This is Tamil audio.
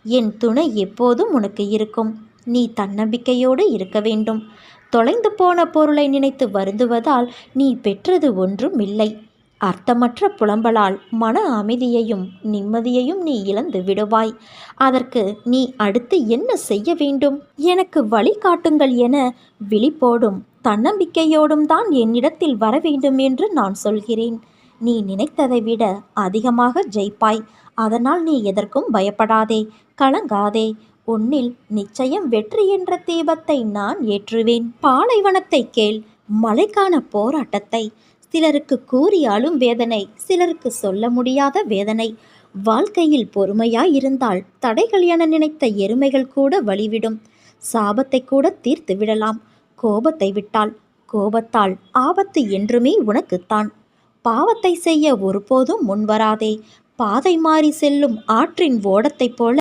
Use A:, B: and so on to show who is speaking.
A: என் துணை எப்போதும் உனக்கு இருக்கும். நீ தன்னம்பிக்கையோடு இருக்க வேண்டும். தொலைந்து போன பொருளை நினைத்து வருந்துவதால் நீ பெற்றது ஒன்றும் இல்லை. அர்த்தமற்ற புலம்பலால் மன அமைதியையும் நிம்மதியையும் நீ இழந்து விடுவாய். அதற்கு நீ அடுத்து என்ன செய்ய வேண்டும்? எனக்கு வழிகாட்டுங்கள் என விழிப்போடும் தன்னம்பிக்கையோடும் தான் என்னிடத்தில் வர வேண்டும் என்று நான் சொல்கிறேன். நீ நினைத்ததை விட அதிகமாக ஜெயிப்பாய். அதனால் நீ எதற்கும் பயப்படாதே, கலங்காதே. உன்னில் நிச்சயம் வெற்றி என்ற தீபத்தை நான் ஏற்றுவேன். பாலைவனத்தை கேள், மலைக்கான போராட்டத்தை. சிலருக்கு கூறியாலும் வேதனை, சிலருக்கு சொல்ல முடியாத வேதனை. வாழ்க்கையில் பொறுமையாயிருந்தால் தடைகள் என நினைத்த எருமைகள் கூட வழிவிடும். சாபத்தை கூட தீர்த்து விடலாம். கோபத்தை விட்டால், கோபத்தால் ஆபத்து என்றுமே உனக்குத்தான். பாவத்தை செய்ய ஒருபோதும் முன்வராதே. பாதை மாறி செல்லும் ஆற்றின் ஓடத்தைப் போல